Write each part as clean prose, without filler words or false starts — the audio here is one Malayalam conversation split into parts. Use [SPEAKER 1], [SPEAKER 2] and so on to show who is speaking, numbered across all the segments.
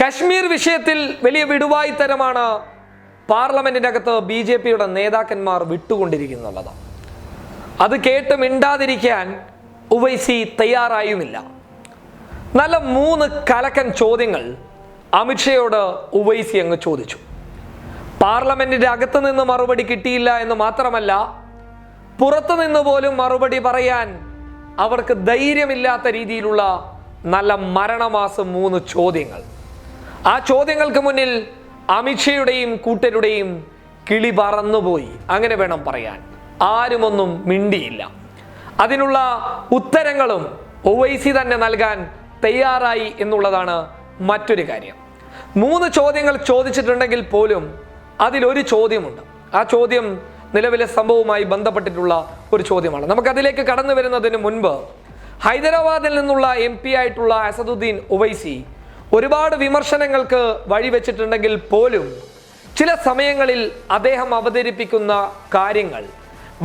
[SPEAKER 1] കശ്മീർ വിഷയത്തിൽ വലിയ വിടുവായിത്തരമാണ് പാർലമെന്റിനകത്ത് BJPയുടെ നേതാക്കന്മാർ വിട്ടുകൊണ്ടിരിക്കുന്നുള്ളത്. അത് കേട്ട് മിണ്ടാതിരിക്കാൻ ഉവൈസി തയ്യാറായുമില്ല. നല്ല 3 കലക്കൻ ചോദ്യങ്ങൾ അമിത്ഷയോട് ഉവൈസി അങ്ങ് ചോദിച്ചു. പാർലമെന്റിന്റെ അകത്ത് നിന്ന് മറുപടി കിട്ടിയില്ല എന്ന് മാത്രമല്ല, പുറത്തു നിന്ന് പോലും മറുപടി പറയാൻ അവർക്ക് ധൈര്യമില്ലാത്ത രീതിയിലുള്ള നല്ല മരണമാസം 3 ചോദ്യങ്ങൾ. ആ ചോദ്യങ്ങൾക്ക് മുന്നിൽ അമിത്ഷയുടെയും കൂട്ടരുടെയും കിളി പറന്നുപോയി, അങ്ങനെ വേണം പറയാൻ. ആരുമൊന്നും മിണ്ടിയില്ല. അതിനുള്ള ഉത്തരങ്ങളും ഒവൈസി തന്നെ നൽകാൻ തയ്യാറായി എന്നുള്ളതാണ് മറ്റൊരു കാര്യം. 3 ചോദ്യങ്ങൾ ചോദിച്ചിട്ടുണ്ടെങ്കിൽ പോലും അതിലൊരു ചോദ്യമുണ്ട്. ആ ചോദ്യം നിലവിലെ സംഭവവുമായി ബന്ധപ്പെട്ടിട്ടുള്ള ഒരു ചോദ്യമാണ്. നമുക്കതിലേക്ക് കടന്നു വരുന്നതിന് മുൻപ് ഹൈദരാബാദിൽ നിന്നുള്ള MP ആയിട്ടുള്ള അസദുദ്ദീൻ ഒവൈസി ഒരുപാട് വിമർശനങ്ങൾക്ക് വഴിവെച്ചിട്ടുണ്ടെങ്കിൽ പോലും ചില സമയങ്ങളിൽ അദ്ദേഹം അവതരിപ്പിക്കുന്ന കാര്യങ്ങൾ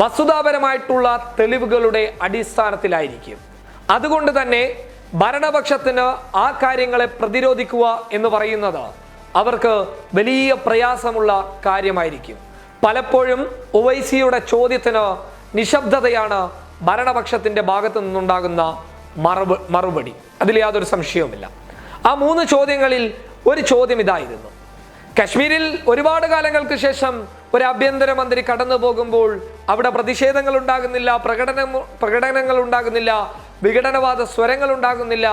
[SPEAKER 1] വസ്തുതാപരമായിട്ടുള്ള തെളിവുകളുടെ അടിസ്ഥാനത്തിലായിരിക്കും. അതുകൊണ്ട് തന്നെ ഭരണപക്ഷത്തിന് ആ കാര്യങ്ങളെ പ്രതിരോധിക്കുക എന്ന് പറയുന്നത് അവർക്ക് വലിയ പ്രയാസമുള്ള കാര്യമായിരിക്കും. പലപ്പോഴും ഒവൈസിയുടെ ചോദ്യത്തിന് നിശബ്ദതയാണ് ഭരണപക്ഷത്തിന്റെ ഭാഗത്തു നിന്നുണ്ടാകുന്ന മറുപടി. അതിൽ യാതൊരു സംശയവുമില്ല. ആ 3 ചോദ്യങ്ങളിൽ ഒരു ചോദ്യം ഇതായിരുന്നു: കശ്മീരിൽ ഒരുപാട് കാലങ്ങൾക്ക് ശേഷം ഒരു ആഭ്യന്തരമന്ത്രി കടന്നു പോകുമ്പോൾ അവിടെ പ്രതിഷേധങ്ങൾ ഉണ്ടാകുന്നില്ല, പ്രകടനങ്ങൾ ഉണ്ടാകുന്നില്ല, വിഘടനവാദ സ്വരങ്ങൾ ഉണ്ടാകുന്നില്ല.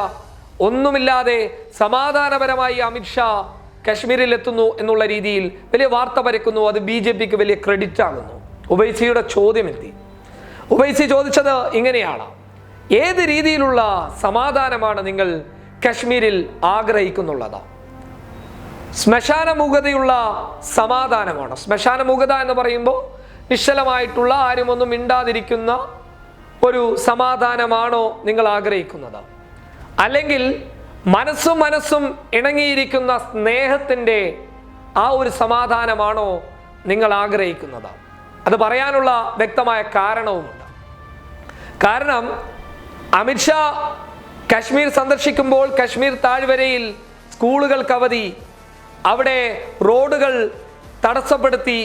[SPEAKER 1] ഒന്നുമില്ലാതെ സമാധാനപരമായി അമിത്ഷാ കശ്മീരിൽ എത്തുന്നു എന്നുള്ള രീതിയിൽ വലിയ വാർത്ത പരക്കുന്നു. അത് BJPക്ക് വലിയ ക്രെഡിറ്റ് ആകുന്നു. ഉവൈസിയുടെ ചോദ്യമെത്തി. ഉവൈസി ചോദിച്ചത് ഇങ്ങനെയാണ്: ഏത് രീതിയിലുള്ള സമാധാനമാണ് നിങ്ങൾ കശ്മീരിൽ ആഗ്രഹിക്കുന്നുള്ളത്? ശ്മശാനമുഖതയുള്ള സമാധാനമാണ്. ശ്മശാനമുഖത എന്ന് പറയുമ്പോൾ നിശ്ചലമായിട്ടുള്ള, ആരുമൊന്നും മിണ്ടാതിരിക്കുന്ന ഒരു സമാധാനമാണോ നിങ്ങൾ ആഗ്രഹിക്കുന്നത്? അല്ലെങ്കിൽ മനസ്സും ഇണങ്ങിയിരിക്കുന്ന സ്നേഹത്തിൻ്റെ ആ ഒരു സമാധാനമാണോ നിങ്ങൾ ആഗ്രഹിക്കുന്നത്? അത് പറയാനുള്ള വ്യക്തമായ കാരണവുമുണ്ട്. കാരണം അമിത്ഷാ കശ്മീർ സന്ദർശിക്കുമ്പോൾ കശ്മീർ താഴ്വരയിൽ സ്കൂളുകൾക്ക് അവധി, അവിടെ റോഡുകൾ തടസ്സപ്പെടുത്തി,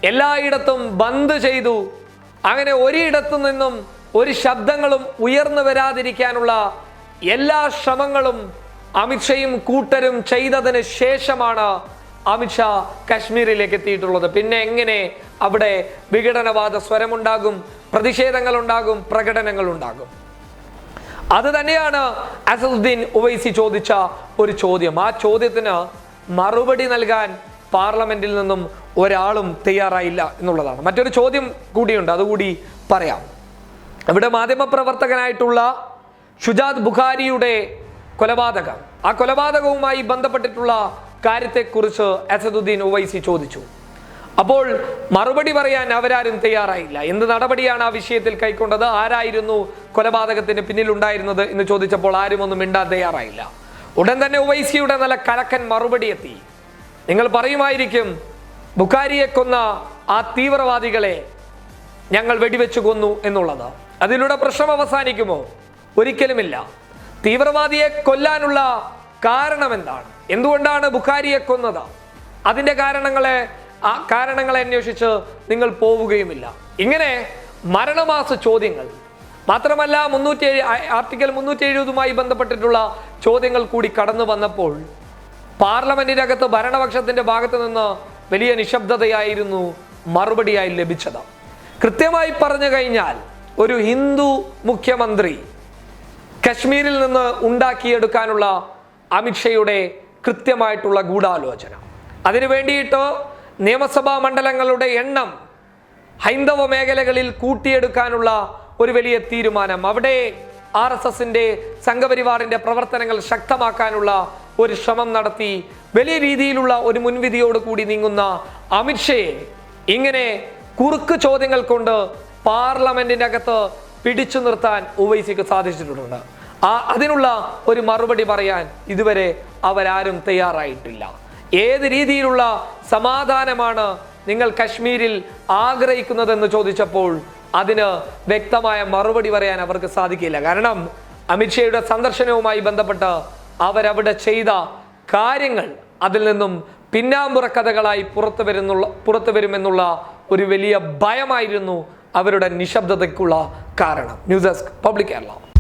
[SPEAKER 1] എല്ലായിടത്തും ബന്ദ് ചെയ്തു. അങ്ങനെ ഒരിടത്തു നിന്നും ഒരു ശബ്ദങ്ങളും ഉയർന്നു വരാതിരിക്കാനുള്ള എല്ലാ ശ്രമങ്ങളും അമിത്ഷയും കൂട്ടരും ചെയ്തതിന് ശേഷമാണ് അമിത്ഷാ കശ്മീരിലേക്ക് എത്തിയിട്ടുള്ളത്. പിന്നെ എങ്ങനെ അവിടെ വിഘടനവാദ സ്വരമുണ്ടാകും, പ്രതിഷേധങ്ങൾ ഉണ്ടാകും, പ്രകടനങ്ങൾ ഉണ്ടാകും? അത് തന്നെയാണ് അസദുദ്ദീൻ ഒവൈസി ചോദിച്ച ഒരു ചോദ്യം. ആ ചോദ്യത്തിന് മറുപടി നൽകാൻ പാർലമെന്റിൽ നിന്നും ഒരാളും തയ്യാറായില്ല എന്നുള്ളതാണ്. മറ്റൊരു ചോദ്യം കൂടിയുണ്ട്, അതുകൂടി പറയാം. ഇവിടെ മാധ്യമപ്രവർത്തകനായിട്ടുള്ള ഷുജാത് ബുഖാരിയുടെ കൊലപാതകം, ആ കൊലപാതകവുമായി ബന്ധപ്പെട്ടിട്ടുള്ള കാര്യത്തെക്കുറിച്ച് അസദുദ്ദീൻ ഒവൈസി ചോദിച്ചു. അപ്പോൾ മറുപടി പറയാൻ അവരാരും തയ്യാറായില്ല. എന്ത് നടപടിയാണ് ആ വിഷയത്തിൽ കൈക്കൊണ്ടത്? ആരായിരുന്നു കൊലപാതകത്തിന് പിന്നിലുണ്ടായിരുന്നത് എന്ന് ചോദിച്ചപ്പോൾ ആരും ഒന്നും മിണ്ടാൻ തയ്യാറായില്ല. ഉടൻ തന്നെ ഒവൈസിയുടെ നല്ല കലക്കൻ മറുപടി എത്തി. നിങ്ങൾ പറയുമായിരിക്കും, ബുഖാരിയെ കൊന്ന ആ തീവ്രവാദികളെ ഞങ്ങൾ വെടിവെച്ചു കൊന്നു എന്നുള്ളത്. അതിലൂടെ പ്രശ്നം അവസാനിക്കുമോ? ഒരിക്കലുമില്ല. തീവ്രവാദിയെ കൊല്ലാനുള്ള കാരണം എന്താണ്? എന്തുകൊണ്ടാണ് ബുഖാരിയെ കൊന്നത്? അതിൻ്റെ കാരണങ്ങളെ അന്വേഷിച്ച് നിങ്ങൾ പോവുകയുമില്ല. ഇങ്ങനെ മരണമാസ ചോദ്യങ്ങൾ മാത്രമല്ല, ആർട്ടിക്കിൾ 370 ബന്ധപ്പെട്ടിട്ടുള്ള ചോദ്യങ്ങൾ കൂടി കടന്നു വന്നപ്പോൾ പാർലമെന്റിനകത്ത് ഭരണപക്ഷത്തിന്റെ ഭാഗത്ത് നിന്ന് വലിയ നിശബ്ദതയായിരുന്നു മറുപടിയായി ലഭിച്ചത്. കൃത്യമായി പറഞ്ഞു കഴിഞ്ഞാൽ, ഒരു ഹിന്ദു മുഖ്യമന്ത്രി കശ്മീരിൽ നിന്ന് ഉണ്ടാക്കിയെടുക്കാനുള്ള അമിത്ഷയുടെ കൃത്യമായിട്ടുള്ള ഗൂഢാലോചന, അതിനു വേണ്ടിയിട്ട് നിയമസഭാ മണ്ഡലങ്ങളുടെ എണ്ണം ഹൈന്ദവ മേഖലകളിൽ കൂട്ടിയെടുക്കാനുള്ള ഒരു വലിയ തീരുമാനം, അവിടെ RSSന്റെ സംഘപരിവാറിന്റെ പ്രവർത്തനങ്ങൾ ശക്തമാക്കാനുള്ള ഒരു ശ്രമം നടത്തി വലിയ രീതിയിലുള്ള ഒരു മുൻവിധിയോട് കൂടി നീങ്ങുന്ന അമിത്ഷയെ ഇങ്ങനെ കുറുക്ക് ചോദ്യങ്ങൾ കൊണ്ട് പാർലമെന്റിന്റെ അകത്ത് പിടിച്ചു നിർത്താൻ ഒവൈസിക്ക് സാധിച്ചിട്ടുണ്ട്. അതിനുള്ള ഒരു മറുപടി പറയാൻ ഇതുവരെ അവരാരും തയ്യാറായിട്ടില്ല. ഏത് രീതിയിലുള്ള സമാധാനമാണ് നിങ്ങൾ കശ്മീരിൽ ആഗ്രഹിക്കുന്നതെന്ന് ചോദിച്ചപ്പോൾ അതിന് വ്യക്തമായ മറുപടി പറയാൻ അവർക്ക് സാധിക്കില്ല. കാരണം അമിത്ഷയുടെ സന്ദർശനവുമായി ബന്ധപ്പെട്ട് അവരവിടെ ചെയ്ത കാര്യങ്ങൾ അതിൽ നിന്നും പിന്നാമ്പുറ കഥകളായി പുറത്തു വരുമെന്നുള്ള ഒരു വലിയ ഭയമായിരുന്നു അവരുടെ നിശബ്ദതയ്ക്കുള്ള കാരണം. News desk public Kerala.